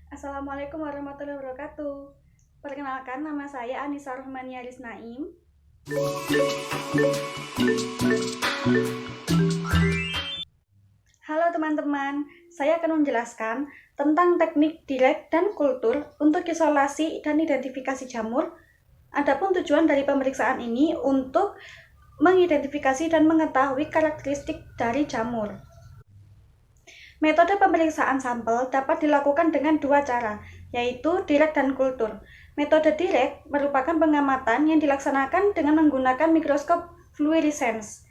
Assalamualaikum warahmatullahi wabarakatuh. Perkenalkan, nama saya Anissa Rohmania Risnaim. Halo teman-teman, saya akan menjelaskan tentang teknik direct dan kultur untuk isolasi dan identifikasi jamur. Adapun tujuan dari pemeriksaan ini untuk mengidentifikasi dan mengetahui karakteristik dari jamur. Metode pemeriksaan sampel dapat dilakukan dengan dua cara, yaitu direct dan kultur. Metode direct merupakan pengamatan yang dilaksanakan dengan menggunakan mikroskop fluorescence.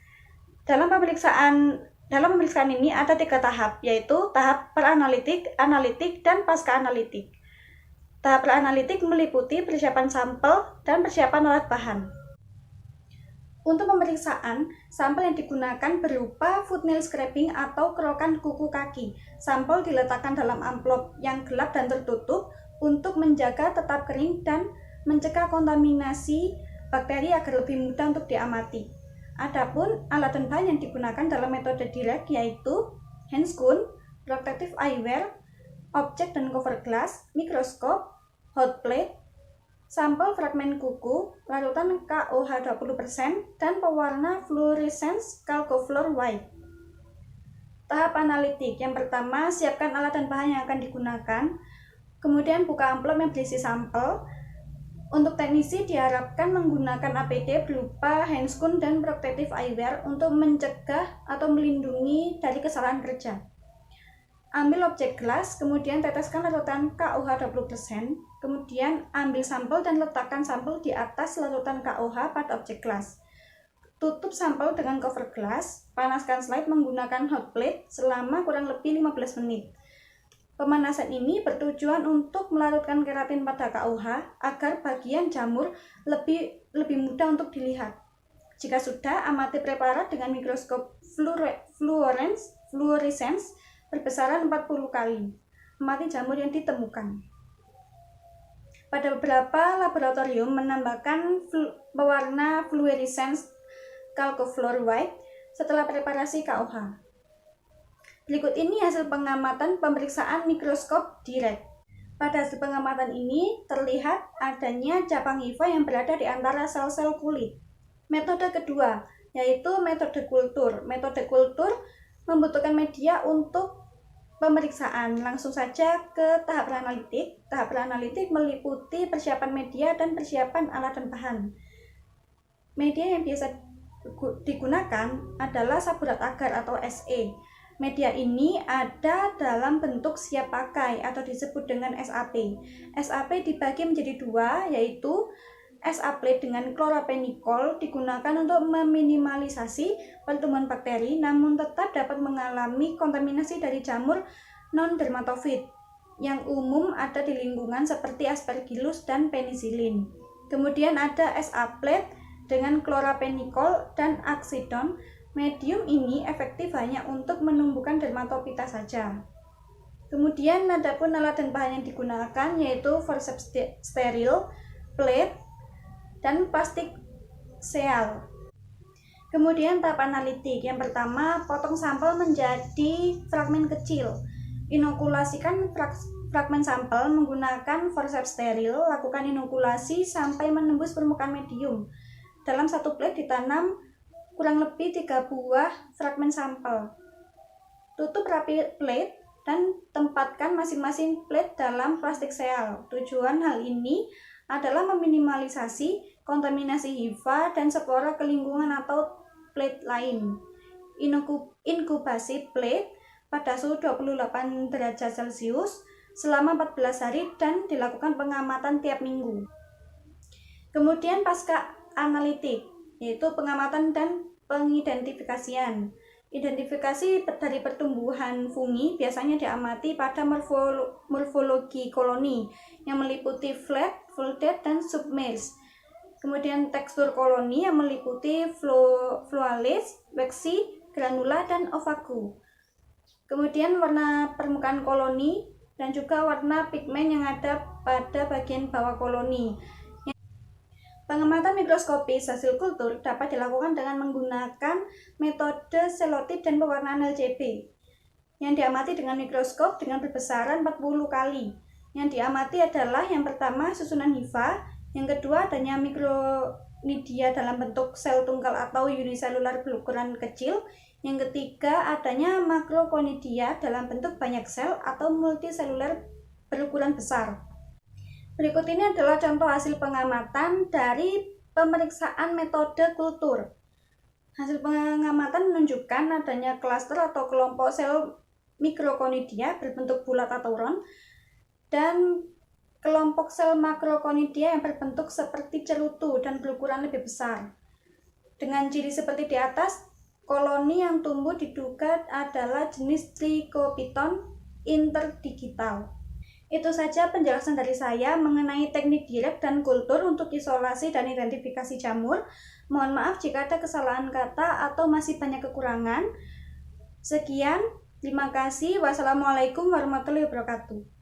Dalam pemeriksaan ini ada 3 tahap, yaitu tahap peranalitik, analitik, dan pasca analitik. Tahap peranalitik meliputi persiapan sampel dan persiapan alat bahan. Untuk pemeriksaan, sampel yang digunakan berupa footnail scraping atau kerokan kuku kaki. Sampel diletakkan dalam amplop yang gelap dan tertutup untuk menjaga tetap kering dan mencegah kontaminasi bakteri agar lebih mudah untuk diamati. Adapun alat dan bahan yang digunakan dalam metode direct yaitu handscoon, protective eyewear, objek dan cover glass, mikroskop, hot plate, sampel fragmen kuku, larutan KOH 20%, dan pewarna fluorescence Calcofluor White. Tahap analitik. Yang pertama, siapkan alat dan bahan yang akan digunakan. Kemudian buka amplop yang berisi sampel. Untuk teknisi diharapkan menggunakan APD berupa handscoon dan protective eyewear untuk mencegah atau melindungi dari kesalahan kerja. Ambil objek gelas, kemudian teteskan larutan KOH 20%, kemudian ambil sampel dan letakkan sampel di atas larutan KOH pada objek gelas. Tutup sampel dengan cover gelas, panaskan slide menggunakan hot plate selama kurang lebih 15 menit. Pemanasan ini bertujuan untuk melarutkan keratin pada KOH agar bagian jamur lebih mudah untuk dilihat. Jika sudah, amati preparat dengan mikroskop fluorescence berbesaran 40 kali. Amati jamur yang ditemukan. Pada beberapa laboratorium menambahkan pewarna fluorescence Calcofluor White setelah preparasi KOH. Berikut ini hasil pengamatan pemeriksaan mikroskop direct. Pada hasil pengamatan ini terlihat adanya cabang hifa yang berada di antara sel-sel kulit. Metode kedua yaitu metode kultur. Metode kultur membutuhkan media untuk pemeriksaan. Langsung saja ke tahap analitik. Tahap analitik meliputi persiapan media dan persiapan alat dan bahan. Media yang biasa digunakan adalah saburat agar atau SE. Media ini ada dalam bentuk siap pakai atau disebut dengan SAP. SAP dibagi menjadi dua, yaitu SA plate dengan chloramphenicol digunakan untuk meminimalisasi pertumbuhan bakteri namun tetap dapat mengalami kontaminasi dari jamur non-dermatofit yang umum ada di lingkungan seperti Aspergillus dan penicillin. Kemudian ada SA plate dengan chloramphenicol dan axidon. Medium ini efektif hanya untuk menumbuhkan dermatopita saja. Kemudian ada pun alat dan bahan yang digunakan yaitu forceps steril, plate, dan plastik seal. Kemudian tahap analitik. Yang pertama, potong sampel menjadi fragmen kecil. Inokulasikan fragmen sampel menggunakan forceps steril. Lakukan inokulasi sampai menembus permukaan medium. Dalam satu plate ditanam kurang lebih 3 buah fragmen sampel. Tutup rapi plate dan tempatkan masing-masing plate dalam plastik seal. Tujuan hal ini adalah meminimalisasi kontaminasi hifa dan spora ke lingkungan atau plate lain. Inkubasi plate pada suhu 28 derajat Celcius selama 14 hari dan dilakukan pengamatan tiap minggu. Kemudian pasca analitik, yaitu pengamatan dan pengidentifikasian. Identifikasi dari pertumbuhan fungi biasanya diamati pada morfologi koloni yang meliputi flat, folded, dan submerged. Kemudian tekstur koloni yang meliputi flawless, waxy, granula, dan opaque. Kemudian warna permukaan koloni dan juga warna pigmen yang ada pada bagian bawah koloni. Pengamatan mikroskopis hasil kultur dapat dilakukan dengan menggunakan metode selotip dan pewarnaan RGB yang diamati dengan mikroskop dengan berbesaran 40 kali. Yang diamati adalah yang pertama susunan hifa, yang kedua adanya mikronidia dalam bentuk sel tunggal atau uniselular berukuran kecil, yang ketiga adanya makrokonidia dalam bentuk banyak sel atau multiseluler berukuran besar. Berikut ini adalah contoh hasil pengamatan dari pemeriksaan metode kultur. Hasil pengamatan menunjukkan adanya klaster atau kelompok sel mikrokonidia berbentuk bulat atau ron dan kelompok sel makrokonidia yang berbentuk seperti cerutu dan berukuran lebih besar. Dengan ciri seperti di atas, koloni yang tumbuh diduga adalah jenis Trichopiton interdigital. Itu saja penjelasan dari saya mengenai teknik direct dan kultur untuk isolasi dan identifikasi jamur. Mohon maaf jika ada kesalahan kata atau masih banyak kekurangan. Sekian, terima kasih. Wassalamualaikum warahmatullahi wabarakatuh.